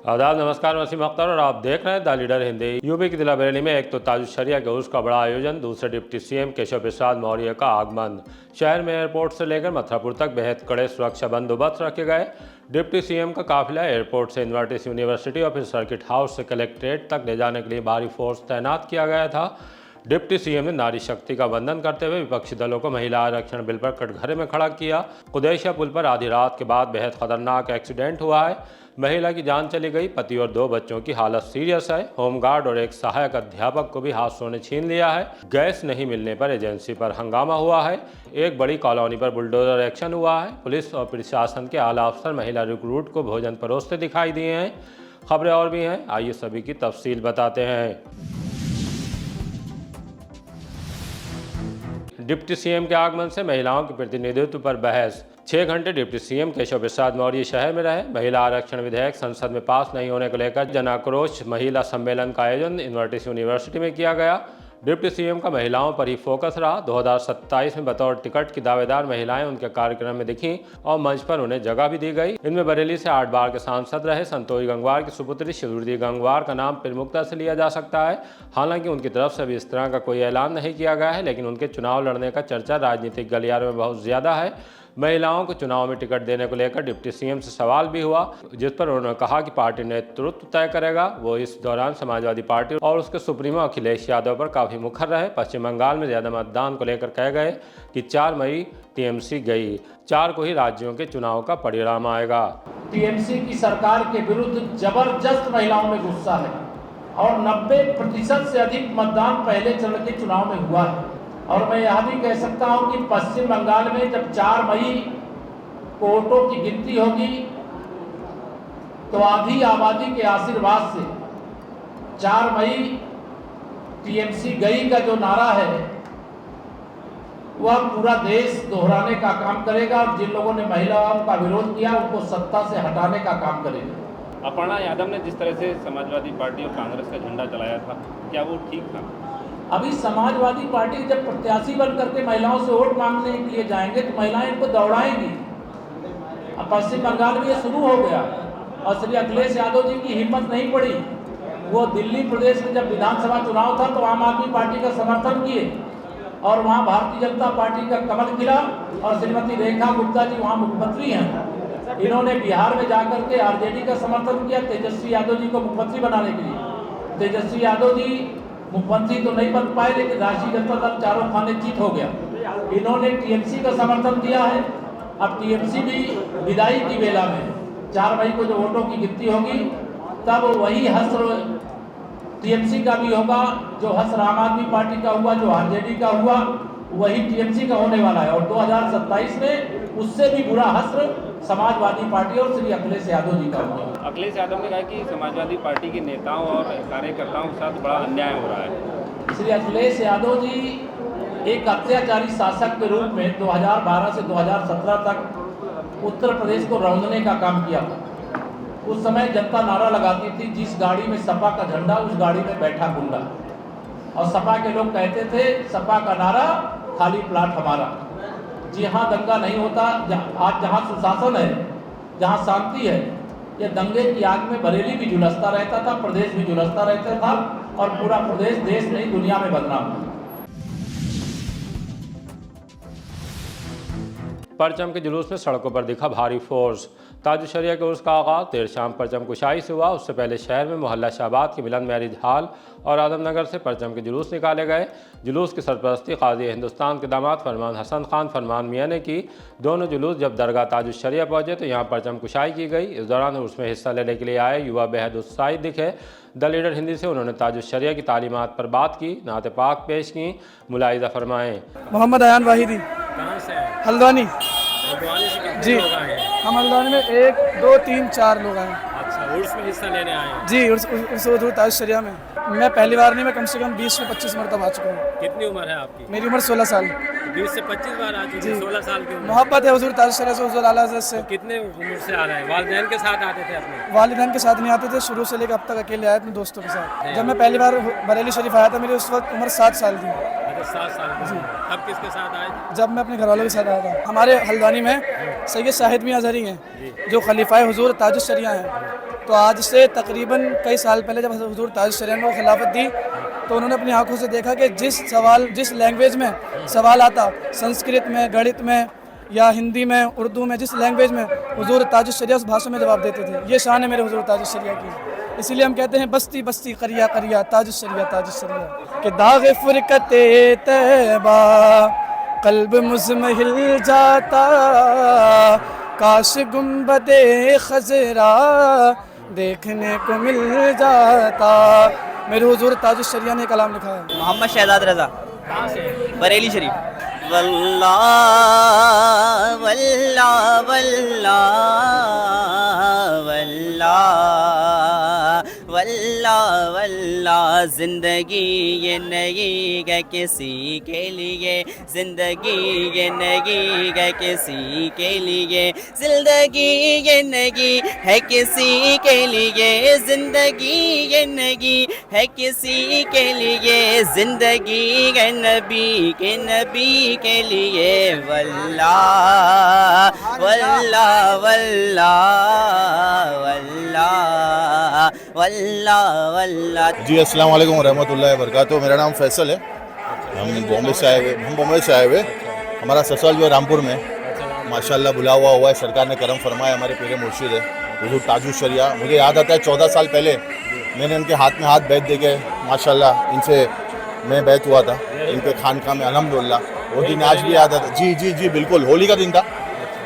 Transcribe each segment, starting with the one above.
आदाब, नमस्कार। वसीम अख्तर और आप देख रहे हैं द लीडर हिंदी। यूपी की जिला बरेली में एक तो ताजुश्शरिया के उर्स का बड़ा आयोजन, दूसरे डिप्टी सीएम केशव प्रसाद मौर्य का आगमन। शहर में एयरपोर्ट से लेकर मथुरापुर तक बेहद कड़े सुरक्षा बंदोबस्त रखे गए। डिप्टी सीएम का काफिला एयरपोर्ट से इन्वर्टिस यूनिवर्सिटी और फिर सर्किट हाउस से कलेक्ट्रेट तक ले जाने के लिए भारी फोर्स तैनात किया गया था। डिप्टी सीएम ने नारी शक्ति का वंदन करते हुए विपक्षी दलों को महिला आरक्षण बिल पर कटघरे में खड़ा किया। कुदैशिया पुल पर आधी रात के बाद बेहद खतरनाक एक्सीडेंट हुआ है। महिला की जान चली गई। पति और 2 बच्चों की हालत सीरियस है। होमगार्ड और एक सहायक अध्यापक को भी हादसों ने छीन लिया है। गैस नहीं मिलने पर एजेंसी पर हंगामा हुआ है। एक बड़ी कॉलोनी पर बुलडोजर एक्शन हुआ है। पुलिस और प्रशासन के आला अफसर महिला रिक्रूट को भोजन परोसते दिखाई दिए हैं। खबरें और भी हैं, आइए सभी की तफसील बताते हैं। डिप्टी सीएम के आगमन से महिलाओं के प्रतिनिधित्व पर बहस। 6 घंटे डिप्टी सीएम केशव प्रसाद मौर्य शहर में रहे। महिला आरक्षण विधेयक संसद में पास नहीं होने को लेकर जन आक्रोश महिला सम्मेलन का आयोजन इन्वर्टिस यूनिवर्सिटी में किया गया। डिप्टी सीएम का महिलाओं पर ही फोकस रहा। 2027 में बतौर टिकट की दावेदार महिलाएं उनके कार्यक्रम में दिखीं और मंच पर उन्हें जगह भी दी गई। इनमें बरेली से 8 बार के सांसद रहे संतोष गंगवार की सुपुत्री शिवृद्धि गंगवार का नाम प्रमुखता से लिया जा सकता है। हालांकि उनकी तरफ से भी इस तरह का कोई ऐलान नहीं किया गया है, लेकिन उनके चुनाव लड़ने का चर्चा राजनीतिक गलियारों में बहुत ज्यादा है। महिलाओं को चुनाव में टिकट देने को लेकर डिप्टी सीएम से सवाल भी हुआ, जिस पर उन्होंने कहा कि पार्टी नेतृत्व तय करेगा। वो इस दौरान समाजवादी पार्टी और उसके सुप्रीमो अखिलेश यादव पर काफी मुखर रहे। पश्चिम बंगाल में ज्यादा मतदान को लेकर कह गए कि 4 मई टीएमसी गई, 4 को ही राज्यों के चुनाव का परिणाम आएगा। टीएमसी की सरकार के विरुद्ध जबरदस्त महिलाओं में गुस्सा है और 90% से अधिक मतदान पहले चरण के चुनाव में हुआ है। और मैं यह भी कह सकता हूं कि पश्चिम बंगाल में जब 4 मई को वोटों की गिनती होगी तो आधी आबादी के आशीर्वाद से 4 मई टीएमसी गई का जो नारा है वह पूरा देश दोहराने का काम करेगा और जिन लोगों ने महिलाओं का विरोध किया उनको सत्ता से हटाने का काम करेगा। अपर्णा यादव ने जिस तरह से समाजवादी पार्टी और कांग्रेस का झंडा चलाया था, क्या वो ठीक था? अभी समाजवादी पार्टी जब प्रत्याशी बन करके महिलाओं से वोट मांगने के लिए जाएंगे तो महिलाएं इनको दौड़ाएंगी। अब पश्चिम बंगाल में ये शुरू हो गया और श्री अखिलेश यादव जी की हिम्मत नहीं पड़ी। वो दिल्ली प्रदेश में जब विधानसभा चुनाव था तो आम आदमी पार्टी का समर्थन किए और वहाँ भारतीय जनता पार्टी का कमल खिला और श्रीमती रेखा गुप्ता जी वहाँ मुख्यमंत्री हैं। इन्होंने बिहार में जाकर के आरजेडी का समर्थन किया तेजस्वी यादव जी को मुख्यमंत्री बनाने के लिए। तेजस्वी यादव जी मुख्यमंत्री तो नहीं बन पाए, लेकिन राष्ट्रीय जनता दल चारों खाने जीत हो गया। इन्होंने टीएमसी का समर्थन दिया है। अब टीएमसी भी विदाई की बेला में 4 मई को जो वोटों की गिनती होगी तब वही हश्र टीएमसी का भी होगा, जो हश्र आम आदमी पार्टी का हुआ, जो आरजेडी का हुआ, वही टीएमसी का होने वाला है। और 2027 में उससे भी बुरा हश्र समाजवादी पार्टी और श्री अखिलेश यादव जी का होगा। अखिलेश यादव ने कहा कि समाजवादी पार्टी के नेताओं और कार्यकर्ताओं के साथ बड़ा अन्याय हो रहा है। श्री अखिलेश यादव जी एक अत्याचारी शासक के रूप में 2012 से 2017 तक उत्तर प्रदेश को रौंदने का काम किया था। उस समय जनता नारा लगाती थी, जिस गाड़ी में सपा का झंडा उस गाड़ी में बैठा गुंडा। और सपा के लोग कहते थे सपा का नारा खाली प्लाट हमारा। जी हाँ, दंगा नहीं होता। आज जहाँ सुशासन है, जहाँ शांति है, ये दंगे की आग में बरेली भी झुलसता रहता था, प्रदेश भी झुलसता रहता था और पूरा प्रदेश देश नहीं दुनिया में बदनाम था। परचम के जुलूस में सड़कों पर दिखा भारी फोर्स। ताजुश्शरिया के उर्स का आगाज देर शाम परचम कुशाई से हुआ। उससे पहले शहर में मोहल्ला शाहबाद के मिलन मैरिज हॉल और आदमनगर से परचम के जुलूस निकाले गए। जुलूस की सरपरस्ती काजी हिंदुस्तान के दामाद फरमान हसन खान फरमान मियाँ ने की। दोनों जुलूस जब दरगाह ताजुश्शरिया पहुंचे तो यहाँ परचम कुशाई की गई। इस दौरान उसमें हिस्सा लेने के लिए आए युवा बेहद उत्साहित दिखे। द लीडर हिंदी से उन्होंने ताजुश्शरिया की तालीमात पर बात की, नाते पाक पेश की। मुलाहिजा फरमाएँ। मोहम्मद अयान वाहिदी, कहाँ से है? हल्द्वानी जी। लोग आए हैं? हम हल्द्वानी में 1, 2, 3, 4 लोग आए। अच्छा, उर्स में हिस्सा लेने आए हैं? जी, उर्स ताजुश्शरिया में मैं पहली बार नहीं, मैं कम से कम 20 से 25 मरतबा आ चुका हूँ। कितनी उम्र है आपकी? मेरी उम्र 16 साल। 20 से 25 बार आ चुकी? 16 साल की उम्र। मोहब्बत है हुजूर ताजुश्शरिया से, हुजूर आला हज़रत से। कितने उम्र से आ रहे हैं? वालिदैन के साथ आते थे अपने? वालिदैन के साथ नहीं आते थे, शुरू से लेकर अब तक अकेले आए अपने दोस्तों के साथ। जब मैं पहली बार बरेली शरीफ आया था मेरी उस वक्त उम्र 7 साल थी। 7 साल की। तब किसके साथ आए? जब मैं अपने घर वालों के साथ आया था। हमारे हल्द्वानी में सैयद शाहिद मियां ज़हरी हैं जो खलीफाए हुजूर ताजुश्शरिया हैं। तो आज से तकरीबन कई साल पहले जब हुजूर ताज शरिया को खिलाफत दी तो उन्होंने अपनी आंखों से देखा कि जिस लैंग्वेज में सवाल आता, संस्कृत में, गणित में या हिंदी में, उर्दू में, जिस लैंग्वेज में हुजूर ताज शरिया उस भाषा में जवाब देते थे। ये शान है मेरे हुजूर ताज शरिया की। इसीलिए हम कहते हैं बस्ती बस्ती करिया करिया ताज शरिया कि दाग फुरकते तैबा कल्ब मुज़महिल जाता, काश गुंबदे खजरा देखने को मिल जाता। मेरे हुजूर ताज शरिया ने कलाम लिखा है। मोहम्मद शहजाद रज़ा, बरेली शरीफ। वल्लाह वल्लाह वल्लाह वल्लाह वल्लाह वल्लाह, जिंदगी ये नहीं है किसी के लिए, जिंदगी ये नहीं है किसी के लिए, जिंदगी ये नहीं है किसी के लिए, जिंदगी ये नहीं है किसी के लिए, जिंदगी है नबी के लिए। वल्लाह वल्लाह वल्लाह वल्लाह वल्लाह वल्लाह। जी अस्सलाम वालेकुम रहमतुल्लाहि व बरकातुहू। मेरा नाम फैसल है। हम बॉम्बे से आए हुए। हमारा ससुराल जो है रामपुर में, माशाल्लाह बुला हुआ है। सरकार ने करम फरमाया। हमारे पीर मुर्शिद है हुजूर ताजुश शरिया। मुझे याद आता है 14 साल पहले मैंने इनके हाथ में हाथ बैठ दे के माशाल्लाह इनसे मैं बैठ हुआ था इनके खानका में, अल्हम्दुलिल्लाह। वो दिन आज भी याद आता। जी बिल्कुल, होली का दिन था।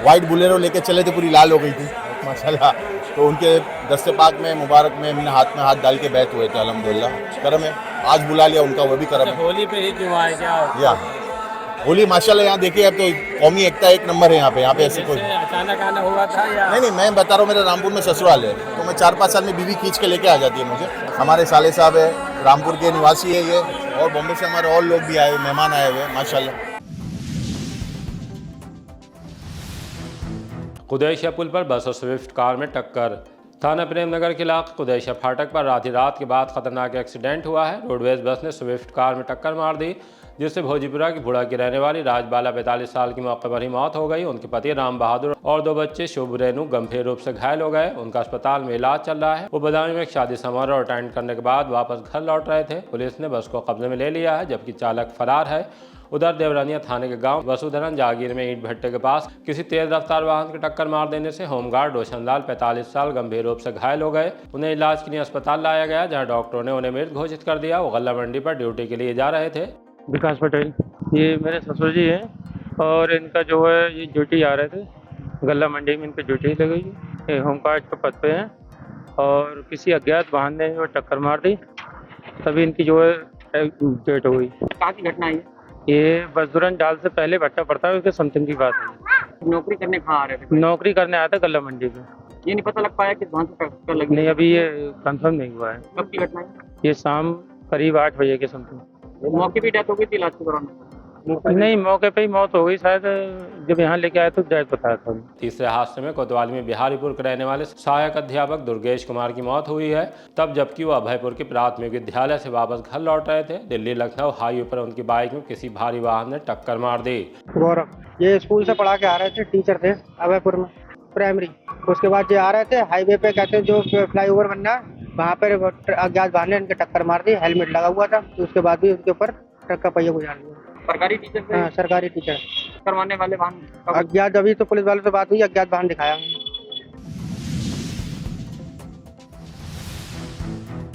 वाइट बुलेरो लेके चले थे, पूरी लाल हो गई थी माशाल्लाह। तो उनके दस्ते पाक में मुबारक में मैंने हाथ में हाथ डाल के बैठ हुए थे, अल्हम्दुलिल्लाह। करम है, आज बुला लिया उनका, वो भी करम है। होली पे ही क्यों आए क्या? या होली माशाल्लाह यहाँ देखिए, अब तो कौमी एकता एक नंबर है यहाँ पे ऐसे कोई अचानक आना हुआ था या? नहीं, मैं बता रहा हूँ, मेरा रामपुर में ससुराल है, तो मैं 4-5 साल में बीवी खींच के लेके आ जाती है मुझे। हमारे साले साहब है, रामपुर के निवासी है ये, और बॉम्बे से हमारे और लोग भी आए, मेहमान आए हुए माशाल्लाह। कुदैशिया पुल पर बस और स्विफ्ट कार में टक्कर। थाना प्रेम नगर के इलाके कुदैशिया फाटक पर आधी रात के बाद खतरनाक एक्सीडेंट हुआ है। रोडवेज बस ने स्विफ्ट कार में टक्कर मार दी, जिससे भोजीपुरा की भुड़ा की रहने वाली राजबाला 45 साल की मौके पर ही मौत हो गई। उनके पति राम बहादुर और 2 बच्चे शुभ रेणु गंभीर रूप से घायल हो गए। उनका अस्पताल में इलाज चल रहा है। वो बदायूं में एक शादी समारोह अटेंड करने के बाद वापस घर लौट रहे थे। पुलिस ने बस को कब्जे में ले लिया है, जबकि चालक फरार है। उधर देवरानिया थाने के गांव वसुधरन जागीर में ईंट भट्टे के पास किसी तेज रफ्तार वाहन की टक्कर मार देने से होमगार्ड रोशनलाल 45 साल गंभीर रूप से घायल हो गए। उन्हें इलाज के लिए अस्पताल लाया गया, जहां डॉक्टरों ने उन्हें मृत घोषित कर दिया। वो गल्ला मंडी पर ड्यूटी के लिए जा रहे थे। विकास पटेल, ये मेरे ससुर जी हैं और इनका जो है ये ड्यूटी आ रहे थे, गल्ला मंडी में इनकी ड्यूटी लगी। ये होमगार्ड के पद पे हैं और किसी अज्ञात वाहन ने वो टक्कर मार दी, तभी इनकी जो है डेथ हो गई। कहाँ की घटना है? ये बसदुरन डाल से पहले भट्टा पड़ता है, उसके समथिंग की बात है। नौकरी करने कहाँ आ रहे थे? नौकरी करने आया था गल्ला मंडी में। ये नहीं पता लग पाया कि वहाँ से टक्कर लगी? नहीं, अभी ये कंफर्म नहीं हुआ है। कब की घटना है? ये शाम करीब 8 बजे के समथिंग। मौके भी डेथ हो गई थी इलाज के दौरान? नहीं, मौके पे ही मौत हो गई शायद, जब यहाँ लेके आए तो डेथ बताया था। तीसरे हादसे में कोतवाली में बिहारीपुर के रहने वाले सहायक अध्यापक दुर्गेश कुमार की मौत हुई है, तब जबकि वो अभयपुर के प्राथमिक विद्यालय से वापस घर लौट रहे थे। दिल्ली लखनऊ हाईवे पर उनकी बाइक में किसी भारी वाहन ने टक्कर मार दी। गौरव, ये स्कूल से पढ़ा के आ रहे थे, टीचर थे अभयपुर में प्राइमरी। उसके बाद ये आ रहे थे हाईवे पे, कहते हैं जो फ्लाईओवर बनना है वहाँ पर अज्ञात वाहन ने इनके टक्कर मार दी। हेलमेट लगा हुआ था, तो उसके बाद भी उनके ऊपर ट्रक का पहिया गुजार दिया। सरकारी टीचर थे? हाँ, सरकारी टीचर। करवाने वाले वाहन अज्ञात, अभी तो पुलिस वालों से बात हुई, अज्ञात वाहन दिखाया।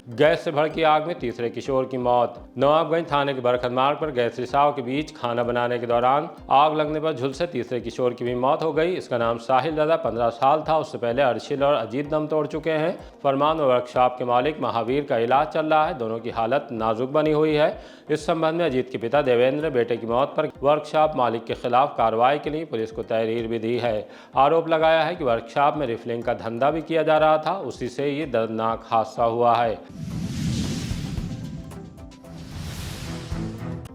गैस से भड़की आग में तीसरे किशोर की मौत। नवाबगंज थाने के बरखत मार्ग पर गैस रिसाव के बीच खाना बनाने के दौरान आग लगने पर झुलसे तीसरे किशोर की भी मौत हो गई। इसका नाम साहिल रजा 15 साल था। उससे पहले अर्शिल और अजीत दम तोड़ चुके हैं। फरमान और वर्कशॉप के मालिक महावीर का इलाज चल रहा है। दोनों की हालत नाजुक बनी हुई है। इस संबंध में अजीत के पिता देवेंद्र ने बेटे की मौत पर वर्कशॉप मालिक के खिलाफ कार्रवाई के लिए पुलिस को तहरीर भी दी है। आरोप लगाया है कि वर्कशॉप में रिफिलिंग का धंधा भी किया जा रहा था, उसी से ये दर्दनाक हादसा हुआ है।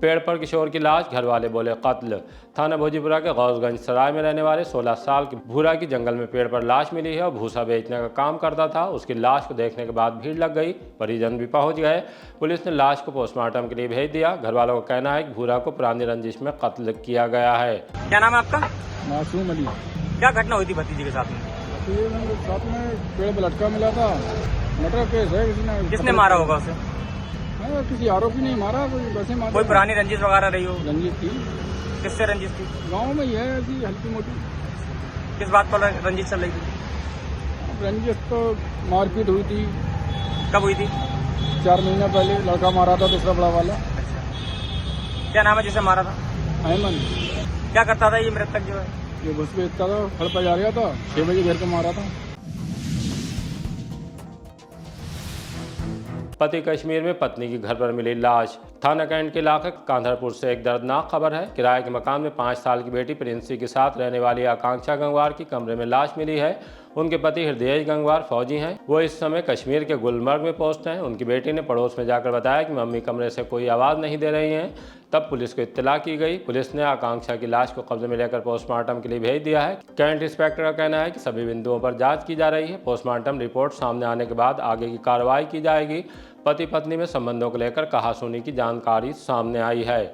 पेड़ पर किशोर की लाश, घर वाले बोले कत्ल। थाना भोजीपुरा के गौसगंज सराय में रहने वाले 16 साल के भूरा की जंगल में पेड़ पर लाश मिली है और भूसा बेचने का काम करता था। उसकी लाश को देखने के बाद भीड़ लग गई, परिजन भी पहुंच गए। पुलिस ने लाश को पोस्टमार्टम के लिए भेज दिया। घर वालों का कहना है कि भूरा को पुरानी रंजिश में कत्ल किया गया है। क्या नाम है आपका? मासूम अली। क्या घटना हुई थी भतीजे के साथ में? ये मेरे साथ में पेड़ पे लटका मिला था। मर्डर केस है। किसने मारा होगा उसे? किसी आरोपी नहीं मारा, कोई वैसे मारा। कोई पुरानी रंजिश वगैरह रही हो? रंजिश थी। किससे रंजिश थी? गांव में ही है, ऐसी हल्की मोटी। किस बात पर रंजिश चल रही थी? रंजिश तो मारपीट हुई थी। कब हुई थी? 4 महीने पहले लड़का मारा था, दूसरा बड़ा वाला। क्या नाम है जिसे मारा था? अहमद। क्या करता था ये मृतक जो है? ये बस बेचता था, सड़क पर जा रहा था, 6 बजे घर पे मारा था। पति कश्मीर में पत्नी की घर पर मिली लाश। थाना कैंट के इलाके कांधरपुर से एक दर्दनाक खबर है। किराए के मकान में 5 साल की बेटी प्रिंसी के साथ रहने वाली आकांक्षा गंगवार की कमरे में लाश मिली है। उनके पति हृदय गंगवार फौजी हैं। वो इस समय कश्मीर के गुलमर्ग में पोस्ट हैं। उनकी बेटी ने पड़ोस में जाकर बताया कि मम्मी कमरे से कोई आवाज़ नहीं दे रही हैं। तब पुलिस को इत्तला की गई। पुलिस ने आकांक्षा की लाश को कब्जे में लेकर पोस्टमार्टम के लिए भेज दिया है। कैंट इंस्पेक्टर का कहना है कि सभी बिंदुओं पर जांच की जा रही है। पोस्टमार्टम रिपोर्ट सामने आने के बाद आगे की कार्रवाई की जाएगी। पति पत्नी में संबंधों को लेकर कहासुनी की जानकारी सामने आई है।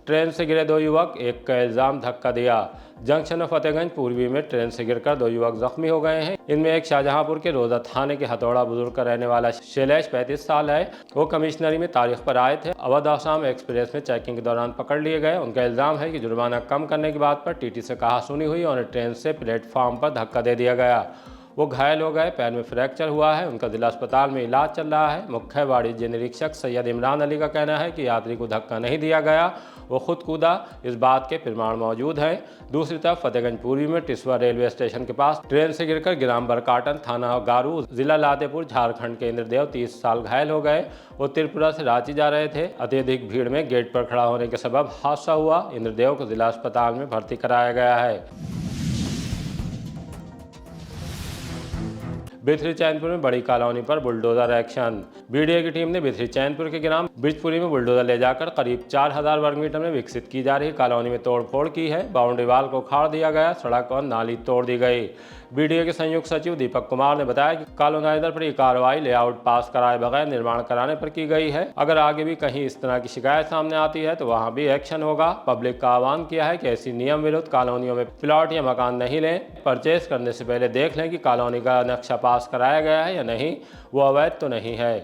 ट्रेन से गिरे 2 युवक, एक का इल्जाम धक्का दिया। जंक्शन फतेहगंज पूर्वी में ट्रेन से गिरकर 2 युवक जख्मी हो गए हैं। इनमें एक शाहजहांपुर के रोजा थाने के हथौड़ा बुजुर्ग का रहने वाला शैलेश 35 साल है। वो कमिश्नरी में तारीख पर आए थे। अवध आसाम एक्सप्रेस में चेकिंग के दौरान पकड़ लिए गए। उनका इल्जाम है कि जुर्माना कम करने की बात पर टीटी से कहासुनी हुई और ट्रेन से प्लेटफॉर्म पर धक्का दे दिया गया। वो घायल हो गए, पैर में फ्रैक्चर हुआ है। उनका जिला अस्पताल में इलाज चल रहा है। मुख्य वाणिज्य निरीक्षक सैयद इमरान अली का कहना है कि यात्री को धक्का नहीं दिया गया, वो खुद कूदा। इस बात के प्रमाण मौजूद हैं। दूसरी तरफ फतेहगंज पूर्वी में टिसवा रेलवे स्टेशन के पास ट्रेन से गिरकर ग्राम बरकाटन, थाना गारू, जिला लातेपुर, झारखंड के इंद्रदेव 30 साल घायल हो गए। वो त्रिपुरा से रांची जा रहे थे। अत्यधिक भीड़ में गेट पर खड़ा होने के सबब हादसा हुआ। इंद्रदेव को जिला अस्पताल में भर्ती कराया गया है। बिथरी चैनपुर में बड़ी कॉलोनी पर बुलडोजर एक्शन। बीडीए की टीम ने बिथरी चैनपुर के ग्राम बिजपुरी में बुलडोजर ले जाकर करीब 4000 वर्ग मीटर में विकसित की जा रही कॉलोनी में तोड़फोड़ की है। बाउंड्री वाल को उखाड़ दिया गया, सड़क और नाली तोड़ दी गई। बीडीए के संयुक्त सचिव दीपक कुमार ने बताया कि कॉलोनाइजर पर यह कार्रवाई लेआउट पास कराए बगैर निर्माण कराने पर की गई है। अगर आगे भी कहीं इस तरह की शिकायत सामने आती है तो वहां भी एक्शन होगा। पब्लिक का आह्वान किया है कि ऐसी नियम विरुद्ध कॉलोनियों में प्लॉट या मकान नहीं लें। परचेज करने से पहले देख लें कि कॉलोनी का नक्शा पास कराया गया है या नहीं, वो अवैध तो नहीं है।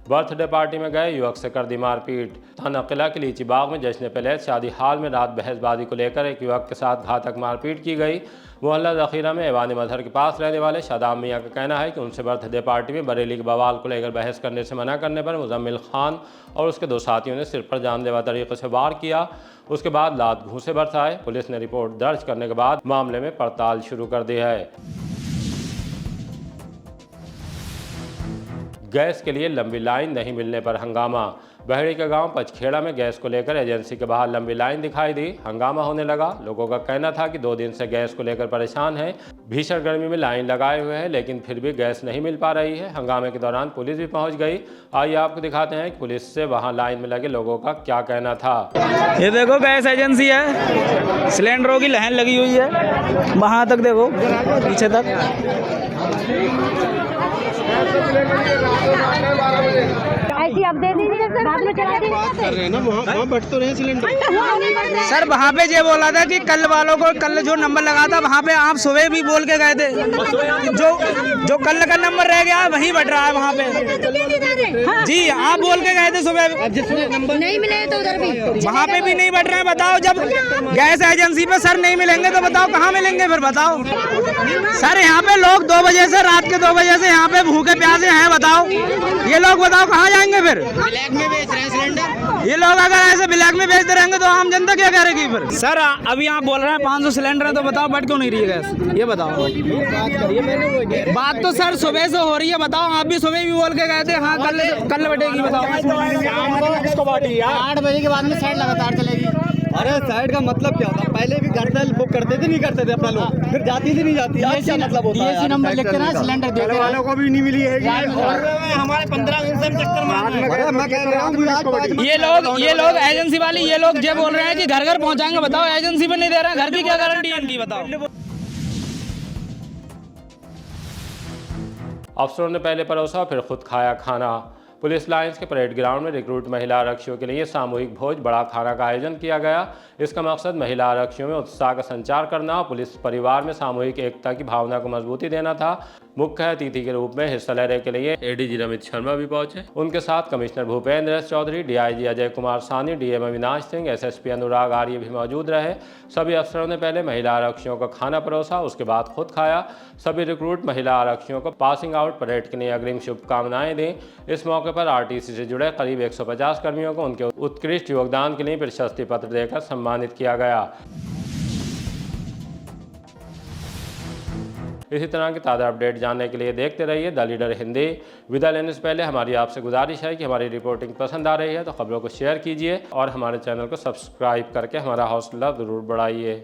बर्थडे पार्टी में गए युवक से कर दी मारपीट। थाना किला के लीची बाग में जश्न पहले शादी हाल में रात बहसबाजी को लेकर एक युवक के साथ घातक मारपीट की गई। मोहल्ला जखीरा में ऐवान मजहर के पास रहने वाले शादाब मियाँ का कहना है कि उनसे बर्थडे पार्टी में बरेली के बवाल को लेकर बहस करने से मना करने पर मुजम्मिल खान और उसके 2 साथियों ने सिर पर जानलेवा तरीके से वार किया। उसके बाद लात घूंसे बरसाए। पुलिस ने रिपोर्ट दर्ज करने के बाद मामले में पड़ताल शुरू कर दी है। गैस के लिए लंबी लाइन नहीं मिलने पर हंगामा। बहड़ी के गांव पचखेड़ा में गैस को लेकर एजेंसी के बाहर लंबी लाइन दिखाई दी। हंगामा होने लगा। लोगों का कहना था कि 2 दिन से गैस को लेकर परेशान हैं। भीषण गर्मी में लाइन लगाए हुए हैं, लेकिन फिर भी गैस नहीं मिल पा रही है। हंगामे के दौरान पुलिस भी पहुंच गई। आइए आपको दिखाते हैं कि पुलिस से वहां लाइन में लगे लोगों का क्या कहना था। ये देखो गैस एजेंसी है, सिलेंडरों की लाइन लगी हुई है वहाँ तक, देखो पीछे तक। ऐसी आप दे दीजिए सर, बाद में चला बात कर रहे हैं ना, वहाँ बट तो रहे सिलेंडर। सर वहाँ पे ये बोला था कि कल वालों को, कल जो नंबर लगा था वहाँ पे आप सुबह भी बोल के गए थे, जो कल का नंबर रह गया वहीं बट रहा है वहाँ पे। जी आप बोल के गए थे सुबह, नंबर नहीं मिले तो उधर भी वहाँ पे भी नहीं बट रहे हैं। बताओ जब गैस एजेंसी पे सर नहीं मिलेंगे तो बताओ कहाँ मिलेंगे फिर, बताओ सर। यहाँ पे लोग 2 बजे से, रात के 2 बजे से यहाँ पे भूखे प्यासे हैं। बताओ ये लोग, बताओ कहाँ जाएंगे फिर? ब्लैक में बेच रहे हैं सिलेंडर। ये लोग अगर ऐसे ब्लैक में बेचते रहेंगे तो आम जनता क्या करेगी फिर? सर अभी आप बोल रहे हैं 500 सिलेंडर है, तो बताओ बट क्यों नहीं रही है गैस, ये बताओ। बात तो सर सुबह से हो रही है, बताओ आप भी सुबह भी बोल के गए थे हाँ कल बटेगी, बताओ। 8 बजे के बाद में साइड लगातार चलेगी। अरे साइड का मतलब क्या होता है? पहले भी घर पे बुक करते थे, नहीं करते थे अपना लोग, फिर जाती थी नहीं जाती। आज क्या मतलब होता है? नंबर लिखते ना सिलेंडर देते वालों को भी नहीं मिली है। हमारे 15 दिन से चक्कर मार। ये लोग एजेंसी वाले, ये लोग ये बोल रहे हैं कि घर घर पहुंचाएंगे। बताओ एजेंसी पे नहीं दे रहे हैं, घर की क्या गारंटी है इनकी, बताओ। अफसरों ने पहले परोसा फिर खुद खाया खाना। पुलिस लाइंस के परेड ग्राउंड में रिक्रूट महिला आरक्षियों के लिए सामूहिक भोज बड़ा खाना का आयोजन किया गया। इसका मकसद महिला आरक्षियों में उत्साह का संचार करना और पुलिस परिवार में सामूहिक एकता की भावना को मजबूती देना था। मुख्य अतिथि के रूप में हिस्सा लेने के लिए एडीजी रमित शर्मा भी पहुंचे। उनके साथ commissioner Bhupendra S Chaudhary, DIG Ajay Kumar Saini, DM Avinash Singh, SSP Anurag Arya भी मौजूद रहे। सभी अफसरों ने पहले महिला आरक्षियों को खाना परोसा, उसके बाद खुद खाया। सभी रिक्रूट महिला आरक्षियों को पासिंग आउट परेड के लिए अग्रिम शुभकामनाएं दी। इस मौके पर आरटीसी से जुड़े करीब 150 कर्मियों को उनके उत्कृष्ट योगदान के लिए प्रशस्ति पत्र देकर सम्मानित किया गया। इसी तरह की ताज़ा अपडेट जानने के लिए देखते रहिए द लीडर हिंदी। विदा लेने से पहले हमारी आपसे गुजारिश है कि हमारी रिपोर्टिंग पसंद आ रही है तो खबरों को शेयर कीजिए और हमारे चैनल को सब्सक्राइब करके हमारा हौसला ज़रूर बढ़ाइए।